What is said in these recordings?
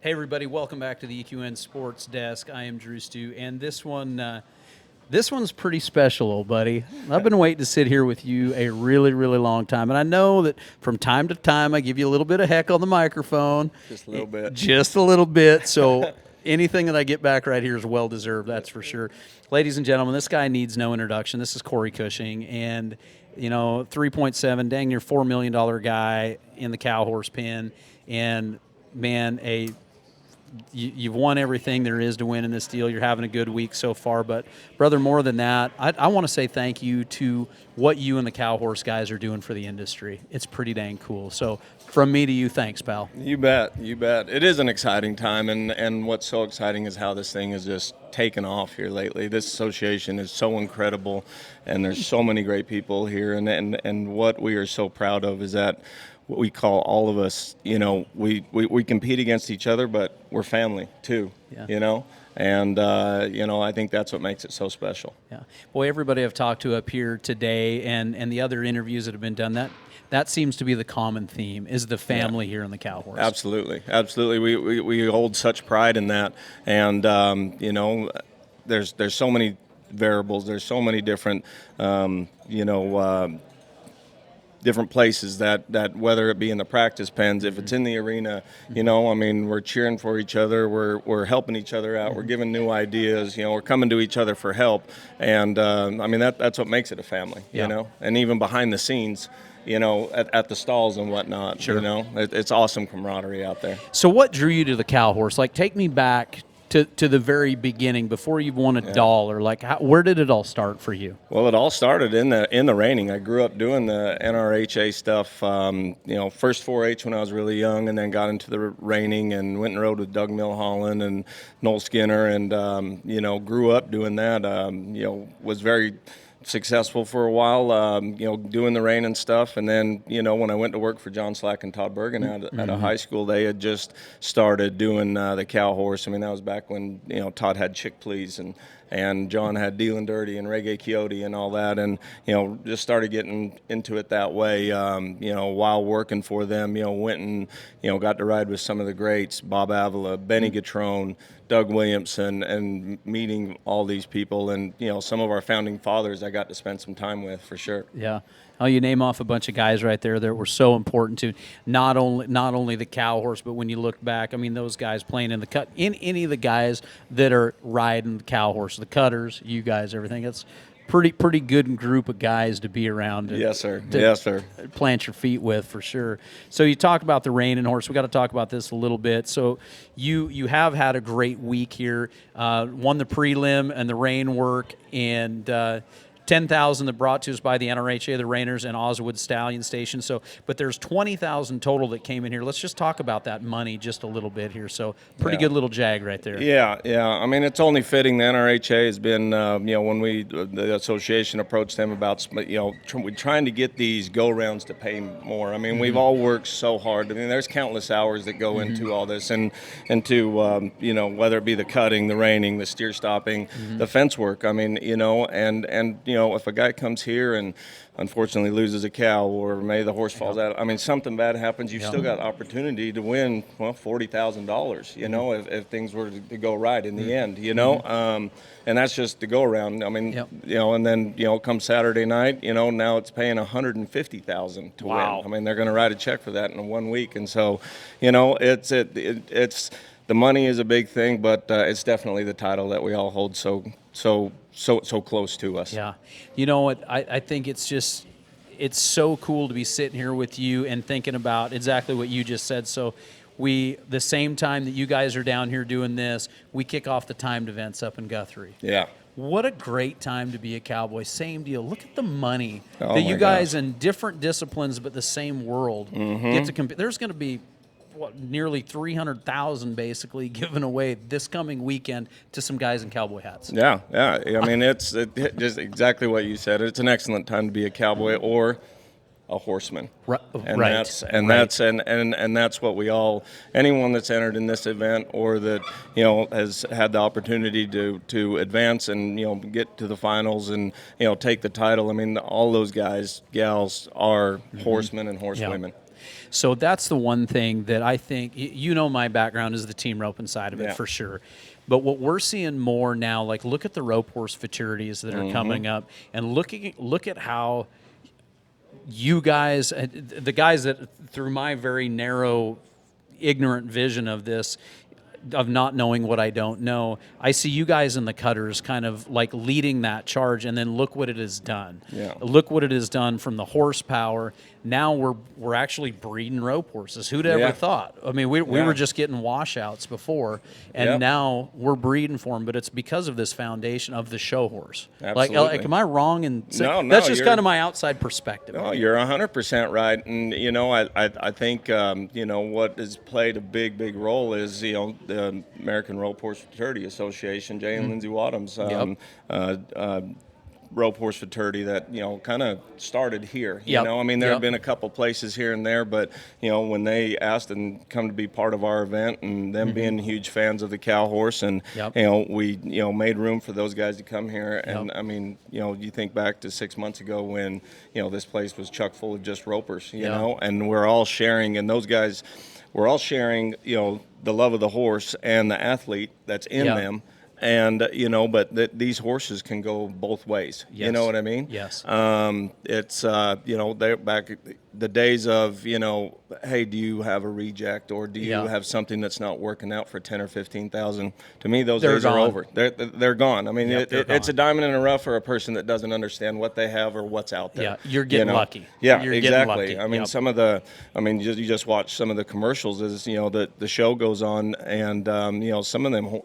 Hey everybody, welcome back to the EQN Sports Desk. I am Drew Stew, and this one's pretty special, old buddy. I've been waiting to sit here with you a really, really long time, and I know that from time to time I give you a little bit of heck on the microphone. Just a little bit. Just a little bit, so anything that I get back right here is well-deserved, that's for sure. Ladies and gentlemen, this guy needs no introduction. This is Corey Cushing, and 3.7, dang near $4 million guy in the cow horse pen, and man, you've won everything there is to win in this deal. You're having a good week so far. But, brother, more than that, I want to say thank you to what you and the cow horse guys are doing for the industry. It's pretty dang cool. So from me to you, thanks, pal. You bet. You bet. It is an exciting time, and what's so exciting is how this thing has just taken off here lately. This association is so incredible, and there's so many great people here. And what we are so proud of is that what we call all of us, we compete against each other, but we're family too, And, I think that's what makes it so special. Yeah. Boy, everybody I've talked to up here today and the other interviews that have been done, that seems to be the common theme, is the family here in the cow horse. Absolutely. Absolutely. We hold such pride in that. And, there's so many variables. There's so many different, different places that whether it be in the practice pens, if it's in the arena, we're cheering for each other, we're helping each other out, we're giving new ideas, we're coming to each other for help, and that's what makes it a family, and even behind the scenes, at the stalls and whatnot, Sure. It's awesome camaraderie out there. So what drew you to the cow horse? Like, take me back to the very beginning, before you won a dollar. Like, where did it all start for you? Well, it all started in the reining. I grew up doing the NRHA stuff. First 4-H when I was really young, and then got into the reining and went and rode with Doug Milholland and Noel Skinner, and grew up doing that. Was very successful for a while, doing the rein and stuff. And then, when I went to work for John Slack and Todd Bergen at a high school, they had just started doing the cow horse. That was back when, Todd had Chick Please and John had Dealin' Dirty and Reggae Coyote and all that, and just started getting into it that way. While working for them, went and got to ride with some of the greats: Bob Avila, Benny Gatrone, Doug Williamson, and meeting all these people, and some of our founding fathers I got to spend some time with, for sure. Yeah. Oh, you name off a bunch of guys right there that were so important to not only the cow horse, but when you look back, those guys playing in the cut, in any of the guys that are riding the cow horse, the cutters, you guys, everything. It's pretty good group of guys to be around. Yes, sir. Yes, sir. Plant your feet with, for sure. So you talk about the rein and horse. We got to talk about this a little bit. So you have had a great week here. Won the prelim and the rein work, and 10,000 that brought to us by the NRHA, the Rainers, and Oswood Stallion Station. So, but there's 20,000 total that came in here. Let's just talk about that money just a little bit here. So, pretty good little jag right there. Yeah. It's only fitting. The NRHA has been, when the association approached them about, we're trying to get these go-rounds to pay more. We've all worked so hard. There's countless hours that go into all this, and into, whether it be the cutting, the reining, the steer stopping, the fence work. If a guy comes here and unfortunately loses a cow, or maybe the horse falls out, something bad happens, you've still got opportunity to win, $40,000, if things were to go right in the end, and that's just the go around. And then, come Saturday night, now it's paying $150,000 to win. They're going to write a check for that in 1 week. And so, it's the money is a big thing, but it's definitely the title that we all hold so close to us. Yeah. You know what? I think it's so cool to be sitting here with you and thinking about exactly what you just said. So the same time that you guys are down here doing this, we kick off the timed events up in Guthrie. Yeah. What a great time to be a cowboy. Same deal. Look at the money that you guys in different disciplines but the same world get to compete. There's going to be nearly 300,000 basically given away this coming weekend to some guys in cowboy hats. Yeah. It's just exactly what you said. It's an excellent time to be a cowboy or a horseman. That's what we all, anyone that's entered in this event or that has had the opportunity to advance and get to the finals and take the title. All those guys, gals are horsemen and horsewomen. So that's the one thing that I think, you know, my background is the team roping side of it for sure. But what we're seeing more now, like look at the rope horse futurities that are coming up, and look at how you guys, the guys that through my very narrow, ignorant vision of this, of not knowing what I don't know, I see you guys in the cutters kind of like leading that charge, and then look what it has done. Yeah. Look what it has done from the horsepower. Now we're actually breeding rope horses. Who'd ever thought? I mean, we were just getting washouts before, and now we're breeding for them. But it's because of this foundation of the show horse. Absolutely. Like, am I wrong in saying No, that's just kind of my outside perspective? No, you're 100% right, and you know, I think you know what has played a big role is, you know, the American Rope Horse Fraternity Association, Jay and Lindsay Wadham's rope horse fraternity that, you know, kind of started here. You know, I mean, there have been a couple places here and there, but you know, when they asked and come to be part of our event, and them being huge fans of the cow horse, and you know, we made room for those guys to come here. And I mean, you know, you think back to 6 months ago when, you know, this place was chock full of just ropers, you know, and we're all sharing, and those guys, we're all sharing, you know, the love of the horse and the athlete that's in them. And, you know, but these horses can go both ways. Yes. You know what I mean? Yes. It's, you know, they're back the days of, you know, hey, do you have a reject, or do you have something that's not working out for 10 or 15,000? To me, those days are over. They're gone. I mean, it's a diamond in the rough for a person that doesn't understand what they have or what's out there. Yeah, you're getting lucky. Yeah, you're exactly. I mean, some of the, I mean, you just watch some of the commercials as, you know, the show goes on, and, you know, some of them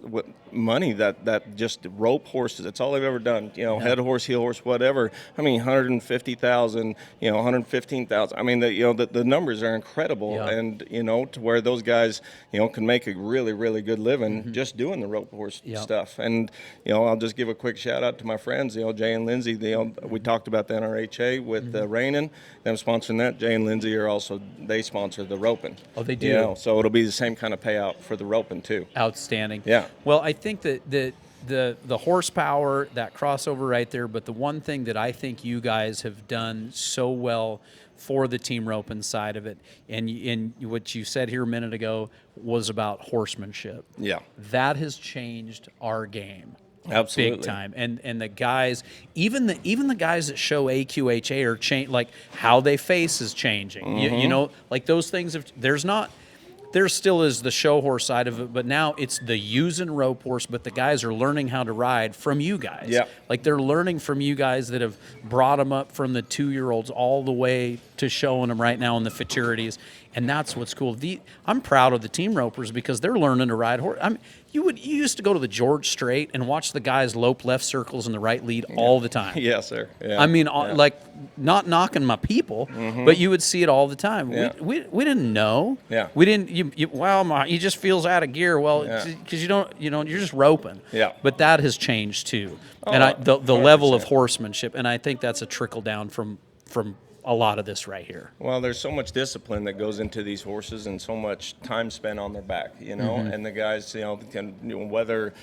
money that just rope horses, that's all they've ever done, you know, head horse, heel horse, whatever. I mean, 150,000, you know, 115,000. I mean, the numbers are incredible, and, you know, to where those guys, you know, can make a really good living just doing the rope horse stuff. And, you know, I'll just give a quick shout out to my friends, you know, Jay and Lindsay. You know, we talked about the NRHA with Rein, them sponsoring that. Jay and Lindsay are also, they sponsor the roping. Oh, they do. You know, so it'll be the same kind of payout for the roping too. Outstanding. Yeah. Well, I think that the horsepower, that crossover right there, but the one thing that I think you guys have done so well for the team roping side of it, and what you said here a minute ago was about horsemanship. Yeah. That has changed our game. Absolutely. Big time. And the guys, even the guys that show AQHA are change, like how they face is changing. You know, like those things there still is the show horse side of it, but now it's the using rope horse, but the guys are learning how to ride from you guys. Yeah. Like they're learning from you guys that have brought them up from the 2-year-olds all the way to showing them right now in the futurities. And that's what's cool. I'm proud of the team ropers because they're learning to ride horse. I mean, you used to go to the George Strait and watch the guys lope left circles in the right lead all the time. Yes, sir. Yeah. I mean, like, not knocking my people, but you would see it all the time. Yeah. We didn't know. Yeah. We didn't. He just feels out of gear. Well, because you're just roping. Yeah. But that has changed too, and the level of horsemanship, and I think that's a trickle down from a lot of this right here. Well, there's so much discipline that goes into these horses, and so much time spent on their back, you know. And the guys, you know, can, you know, whether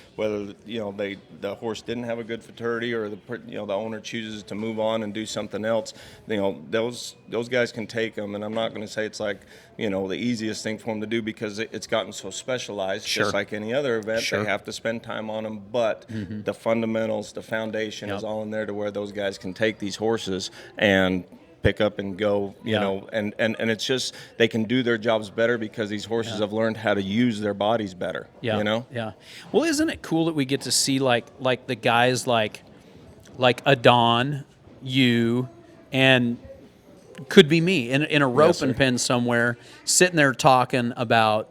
you know the horse didn't have a good fraternity, or the owner chooses to move on and do something else, you know, those guys can take them. And I'm not going to say it's like, you know, the easiest thing for them to do, because it's gotten so specialized. Just like any other event, they have to spend time on them. But the fundamentals, the foundation is all in there to where those guys can take these horses and pick up and go, you know, and it's just, they can do their jobs better because these horses have learned how to use their bodies better, you know? Yeah. Well, isn't it cool that we get to see like the guys like Adon, you, and could be me in a roping pen somewhere, sitting there talking about,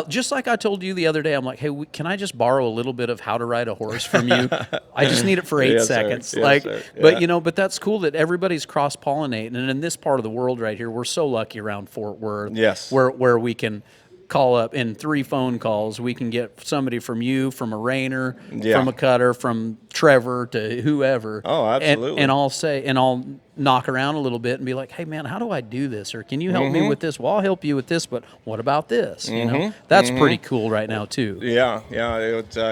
just like I told you the other day, I'm like, hey, can I just borrow a little bit of how to ride a horse from you? I just need it for 8 seconds. But you know, but that's cool that everybody's cross-pollinating. And in this part of the world right here, we're so lucky around Fort Worth, where we can call up in 3 phone calls. We can get somebody from you, from a Rainer, from a Cutter, from Trevor to whoever. Oh, absolutely. And I'll say, and I'll knock around a little bit and be like, hey man, how do I do this? Or can you help me with this? Well, I'll help you with this, but what about this? You know, that's pretty cool right now too. Yeah.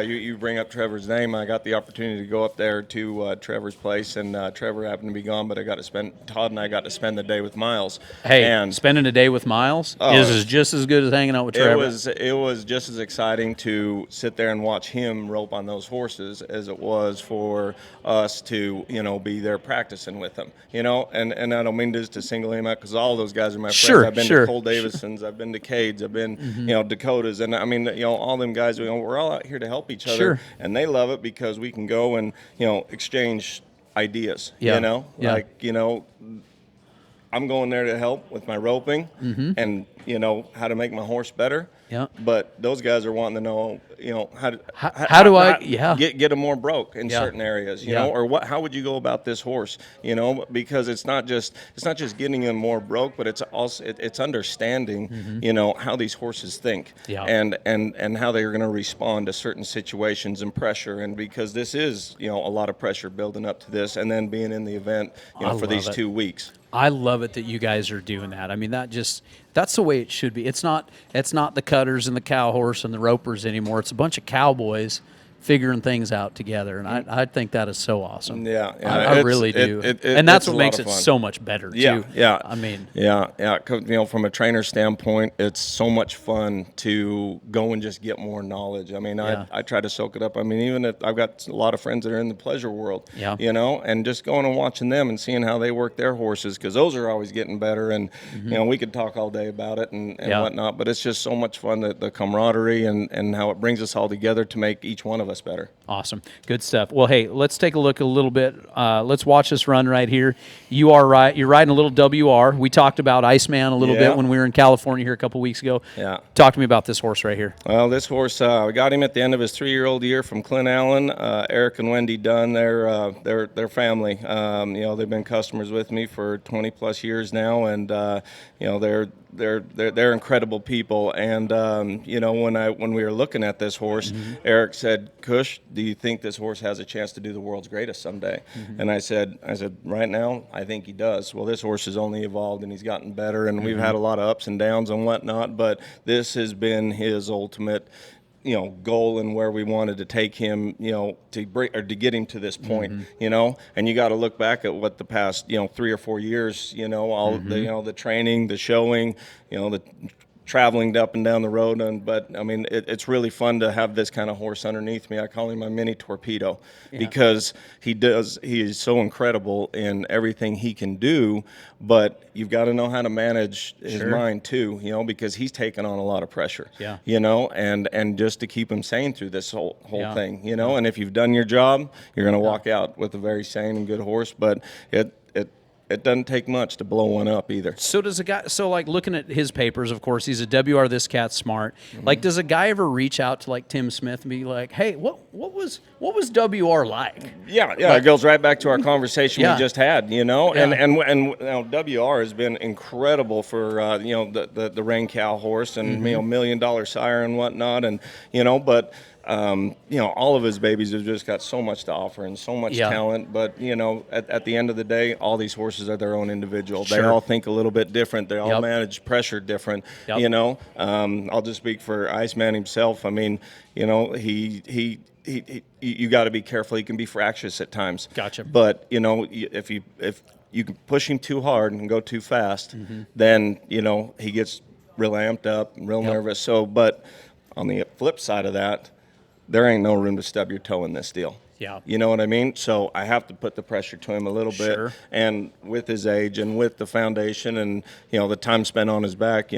You bring up Trevor's name. I got the opportunity to go up there to Trevor's place, and Trevor happened to be gone, but Todd and I got to spend the day with Miles. Hey, and spending a day with Miles is just as good as hanging out with Trevor. It was just as exciting to sit there and watch him rope on those horses as it was for us to, be there practicing with him, and I don't mean this to single him out because all those guys are my friends. I've been to Cole Davison's, I've been to Cade's, I've been, Dakota's, and I mean, all them guys, we're all out here to help each other, and they love it because we can go and, exchange ideas, like, I'm going there to help with my roping and, how to make my horse better. Yeah. But those guys are wanting to know, how do I get them more broke in certain areas, or how would you go about this horse, because it's not just getting them more broke, but it's also it's understanding, how these horses think, and how they're going to respond to certain situations and pressure, and because this is, a lot of pressure building up to this, and then being in the event, for these 2 weeks. I love it that you guys are doing that. I mean, that's the way it should be. It's not the cutters and the cow horse and the ropers anymore. It's a bunch of cowboys figuring things out together, and I think that is so awesome. Yeah, I really do. And that's what makes it so much better too. Yeah. I mean, from a trainer standpoint, it's so much fun to go and just get more knowledge. I mean, I try to soak it up. I mean, even if I've got a lot of friends that are in the pleasure world, and just going and watching them and seeing how they work their horses, because those are always getting better. And we could talk all day about it and whatnot, but it's just so much fun, the camaraderie and how it brings us all together to make each one of us better. Awesome. Good stuff. Well, hey, let's take a look a little bit. Let's watch this run right here. You are right. You're riding a little WR. We talked about Iceman a little bit when we were in California here a couple weeks ago. Yeah. Talk to me about this horse right here. Well, this horse, we got him at the end of his 3-year-old year from Clint Allen. Eric and Wendy Dunn, they're family. They've been customers with me for 20 plus years now, and they're incredible people. And when we were looking at this horse, Eric said, "Cush, do you think this horse has a chance to do the world's greatest someday?" And I said, right now, I think he does. Well, this horse has only evolved and he's gotten better, and we've had a lot of ups and downs and whatnot, but this has been his ultimate goal and where we wanted to take him, to get him to this point, and you got to look back at what the past, 3 or 4 years, all the training, the showing, the traveling up and down the road. But I mean, it's really fun to have this kind of horse underneath me. I call him my mini torpedo because he is so incredible in everything he can do, but you've got to know how to manage his mind too, because he's taken on a lot of pressure, and just to keep him sane through this whole thing, and if you've done your job, you're going to walk out with a very sane and good horse, but it doesn't take much to blow one up either. So does a guy? So like looking at his papers, of course, he's a WR. This cat's smart. Like, does a guy ever reach out to like Tim Smith and be like, "Hey, what was WR like?" Yeah. It goes right back to our conversation we just had. And WR has been incredible for the Rein cow horse and $1 million sire and whatnot, and but. All of his babies have just got so much to offer and so much talent. But, at the end of the day, all these horses are their own individual. They all think a little bit different. They all manage pressure different, I'll just speak for Iceman himself. I mean, he you got to be careful. He can be fractious at times. Gotcha. But, if you can push him too hard and go too fast, then, he gets real amped up, real nervous. So, but on the flip side of that, there ain't no room to stub your toe in this deal. Yeah. You know what I mean? So I have to put the pressure to him a little bit. And with his age and with the foundation and, the time spent on his back,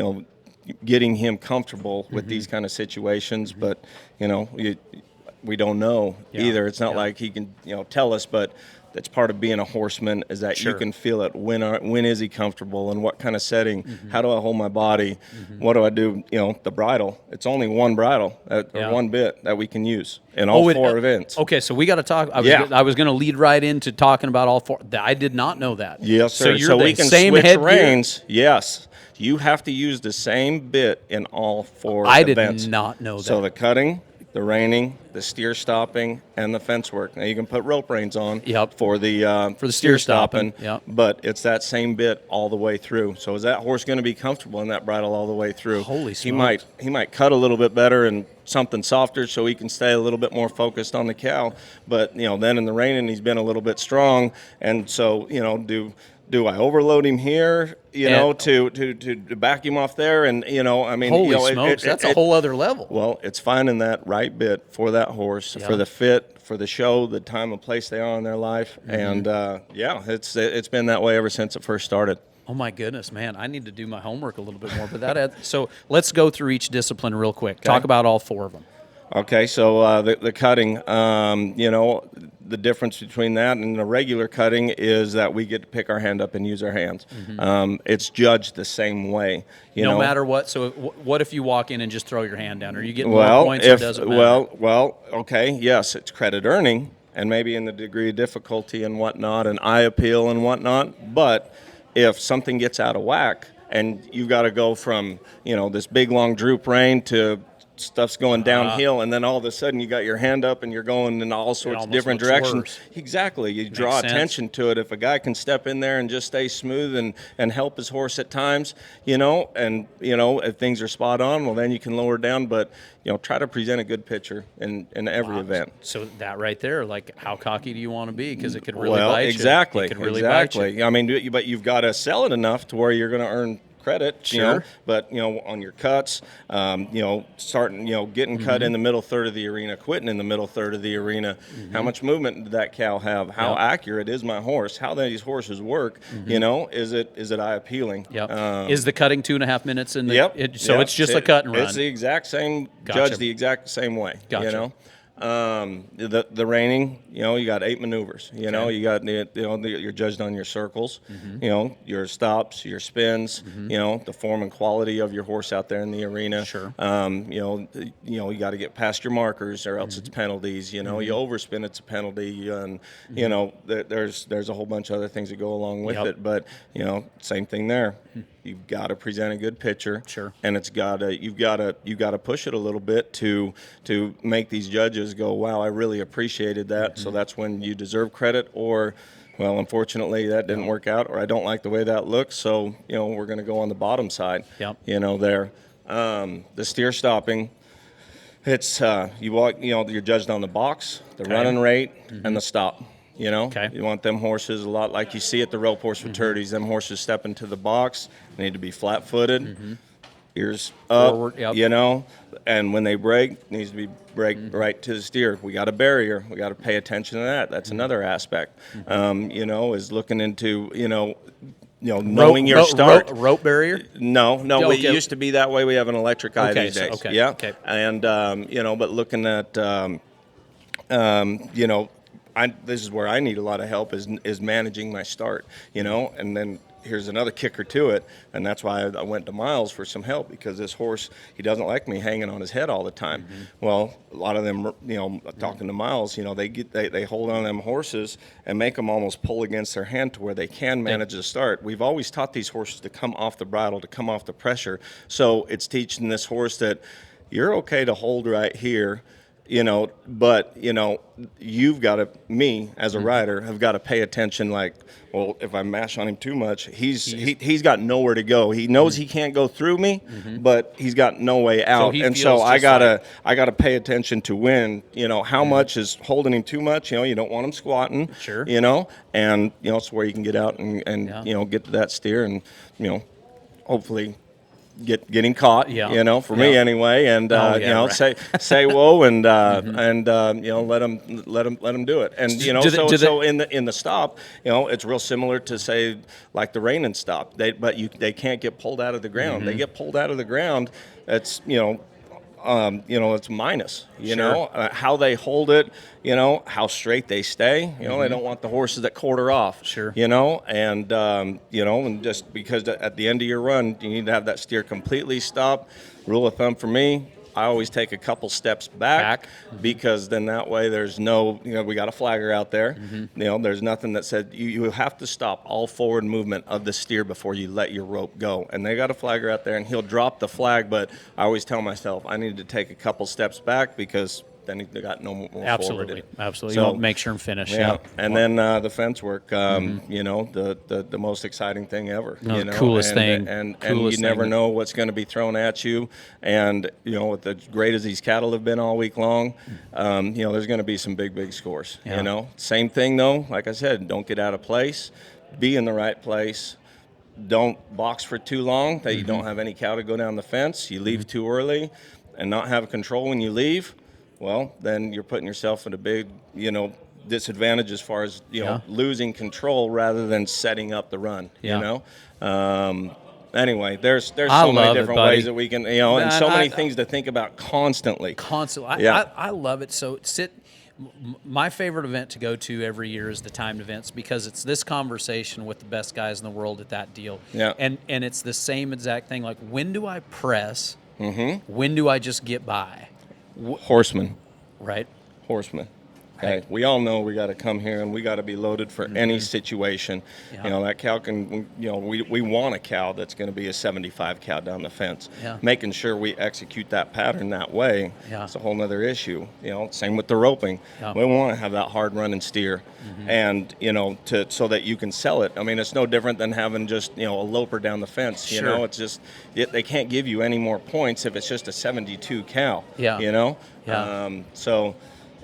getting him comfortable with these kind of situations. But, we don't know either. It's not like he can, tell us, but that's part of being a horseman is that you can feel it. When is he comfortable and what kind of setting? How do I hold my body? What do I do? The bridle. It's only one bridle or one bit that we can use in all 4 events. Okay, so we got to talk. I was going to lead right into talking about all 4. I did not know that. Yes, sir. So we can same switch headgear? reins. Yes. You have to use the same bit in all 4 I events. did not know that. So the cutting the reining, the steer stopping, and the fence work. Now you can put rope reins on Yep. for the steer stopping. Yep. but it's that same bit all the way through. So is that horse going to be comfortable in that bridle all the way through? Holy He might cut a little bit better and something softer so he can stay a little bit more focused on the cow. But then in the reining he's been a little bit strong, and so do I overload him here, to back him off there? And, I mean, holy smokes, that's a whole other level. Well, it's finding that right bit for that horse, for the fit, for the show, the time and place they are in their life. And, it's been that way ever since it first started. Oh, my goodness, man. I need to do my homework a little bit more. But so let's go through each discipline real quick. Okay. Talk about all 4 of them. Okay, so the cutting, the difference between that and the regular cutting is that we get to pick our hand up and use our hands. It's judged the same way. No matter what. So what if you walk in and just throw your hand down? Are you getting more points or does it matter? Okay, yes, it's credit earning, and maybe in the degree of difficulty and whatnot, and eye appeal and whatnot. But if something gets out of whack and you've got to go from, this big long droop rein to stuff's going downhill, and then all of a sudden you got your hand up and you're going in all sorts of different directions. Worse. Exactly. You draw attention to it. If a guy can step in there and just stay smooth and help his horse at times, if things are spot on, well, then you can lower down. But, try to present a good picture in every event. So that right there, like, how cocky do you want to be? Because it could really bite you. Exactly. It could really exactly. bite you. I mean, but you've got to sell it enough to where you're going to earn credit, sure. But on your cuts, starting, getting cut in the middle third of the arena, quitting in the middle third of the arena. How much movement did that cow have? How accurate is my horse? How these horses work? Is it eye appealing? Yep. Is the cutting 2.5 minutes in the? Yep. It's just a cut and run. It's the exact same. Gotcha. Judged the exact same way. Gotcha. The reining, you got 8 maneuvers. You got you're judged on your circles, your stops, your spins, the form and quality of your horse out there in the arena. Sure. You got to get past your markers, or else it's penalties. You overspin, it's a penalty, and there's a whole bunch of other things that go along with it. But same thing there. You've got to present a good picture, sure, and you've got to push it a little bit to make these judges go, wow, I really appreciated that. So that's when you deserve credit, or, well, unfortunately that didn't work out, or I don't like the way that looks. So we're going to go on the bottom side. Yep. There, the steer stopping. It's you walk. You're judged on the box, the running rate, and the stop. You want them horses a lot like you see at the rope horse fraternities. Them horses step into the box. They need to be flat-footed, ears up, forward, and when they break, it needs to be right to the steer. We got a barrier. We got to pay attention to that. That's another aspect. Is looking into knowing your start. Rope barrier? No. It used to be that way. We have an electric eye these days. Okay. Yeah. Okay. And but looking at this is where I need a lot of help is managing my start, and then here's another kicker to it, and that's why I went to Miles for some help, because this horse, he doesn't like me hanging on his head all the time. Well, a lot of them, talking to Miles, they hold on them horses and make them almost pull against their hand to where they can manage the start. We've always taught these horses to come off the bridle, to come off the pressure, so it's teaching this horse that you're okay to hold right here, but you've got to, me as a rider, have got to pay attention. Like, well, if I mash on him too much, he's got nowhere to go. He knows he can't go through me, but he's got no way out. So I gotta pay attention to when, how much is holding him too much. You don't want him squatting. Sure. And it's where you can get out and get to that steer and hopefully getting caught, for me anyway, and say whoa, and let them do it, and so in the stop, it's real similar to, say, like the rein and stop. They can't get pulled out of the ground. They get pulled out of the ground. It's it's minus, how they hold it, how straight they stay. They don't want the horses that quarter off. Sure. And just because at the end of your run, you need to have that steer completely stop. Rule of thumb for me, I always take a couple steps back. Because then that way there's no, we got a flagger out there. There's nothing that said you have to stop all forward movement of the steer before you let your rope go. And they got a flagger out there, and he'll drop the flag, but I always tell myself I need to take a couple steps back because then they got no more Absolutely. forward. Absolutely. So, You want to make sure and finish. Yeah. And then the fence work, the most exciting thing ever. The coolest thing. And you never know what's going to be thrown at you. And, with as great as these cattle have been all week long, there's going to be some big scores. Same thing, though. Like I said, don't get out of place. Be in the right place. Don't box for too long that you don't have any cow to go down the fence. You leave too early and not have control when you leave. Well, then you're putting yourself in a big, disadvantage as far as, losing control rather than setting up the run, Anyway, there's so many different ways that we can, and so many things to think about constantly. I love it. So my favorite event to go to every year is the timed events because it's this conversation with the best guys in the world at that deal. Yeah. And it's the same exact thing. Like, when do I press? When do I just get by? Horseman. Right. Horseman. Okay. We all know we got to come here and we got to be loaded for any situation. That cow can, we want a cow that's going to be a 75 cow down the fence. Making sure we execute that pattern that way, it's a whole nother issue. Same with the roping. We want to have that hard running steer and, so that you can sell it. I mean, it's no different than having just, a loper down the fence. It's just, they can't give you any more points if it's just a 72 cow. So,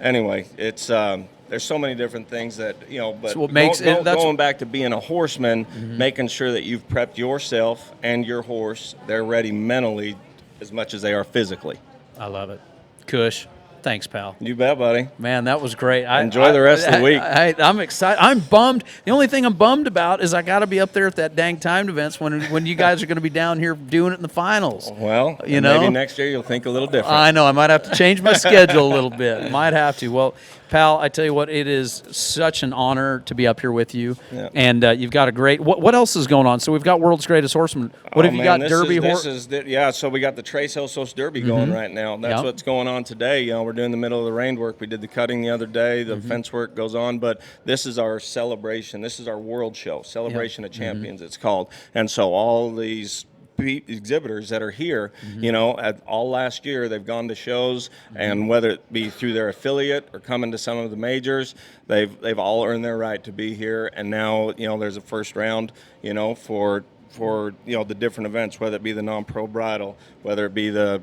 anyway, it's there's so many different things that but so what makes going back to being a horseman, making sure that you've prepped yourself and your horse, they're ready mentally as much as they are physically. I love it. Cush, thanks, pal. You bet, buddy. Man, that was great. Enjoy the rest of the week. I'm excited. I'm bummed. The only thing I'm bummed about is I got to be up there at that dang timed events when you guys are going to be down here doing it in the finals. Well, maybe next year you'll think a little different. I know. I might have to change my schedule a little bit. Might have to. Well, pal, I tell you what, it is such an honor to be up here with you. And you've got a great. What else is going on? So we've got World's Greatest Horseman. What have you got? Derby horse. So we got the Trace Elsos Derby going right now. That's what's going on today. We're doing the middle of the rein work. We did the cutting the other day. The fence work goes on, but this is our celebration. This is our world show, Celebration of Champions. It's called. And so all these exhibitors that are here, all last year they've gone to shows, and whether it be through their affiliate or coming to some of the majors, they've all earned their right to be here. And now there's a first round, for the different events, whether it be the non-pro bridle, whether it be the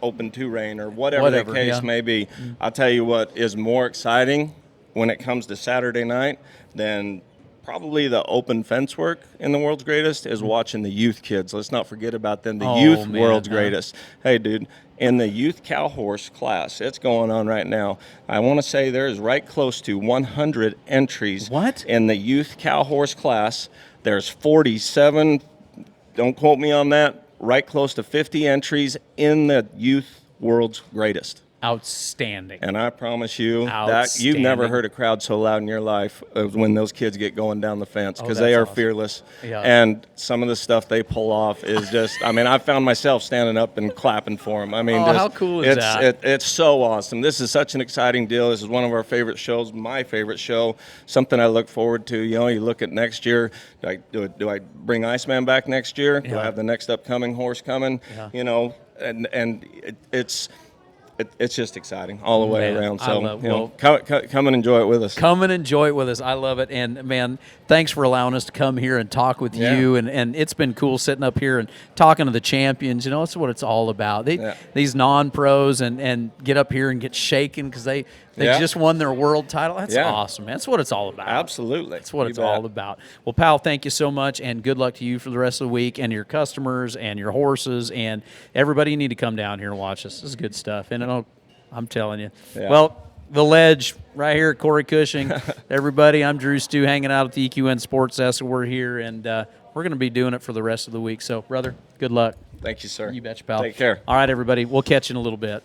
open two rein or whatever the case may be. I'll tell you what is more exciting when it comes to Saturday night than probably the open fence work in the World's Greatest is watching the youth kids. Let's not forget about them. The youth World's Greatest. Hey, dude, in the youth cow horse class, it's going on right now. I want to say there is right close to 100 entries. In the youth cow horse class. There's 47, don't quote me on that, right close to 50 entries in the youth World's Greatest. Outstanding. And I promise you that you've never heard a crowd so loud in your life when those kids get going down the fence, because they are fearless. And some of the stuff they pull off is just, I found myself standing up and clapping for them. How cool is that? It's so awesome. This is such an exciting deal. This is one of our favorite shows, my favorite show, something I look forward to. You look at next year, do I bring Iceman back next year? Do I have the next upcoming horse coming? And it's just exciting all the way around. So, come and enjoy it with us. Come and enjoy it with us. I love it. And, man, thanks for allowing us to come here and talk with you. And it's been cool sitting up here and talking to the champions. That's what it's all about. These non-pros and get up here and get shaken because they just won their world title. That's awesome, man. That's what it's all about. Absolutely. That's what it's all about. Well, pal, thank you so much, and good luck to you for the rest of the week and your customers and your horses and everybody. You need to come down here and watch this. This is good stuff. And I'm telling you. Well, the ledge right here at Corey Cushing. Everybody, I'm Drew Stew, hanging out at the EQN Sports Desk. We're here, and we're going to be doing it for the rest of the week. So, brother, good luck. Thank you, sir. You betcha, pal. Take care. All right, everybody. We'll catch you in a little bit.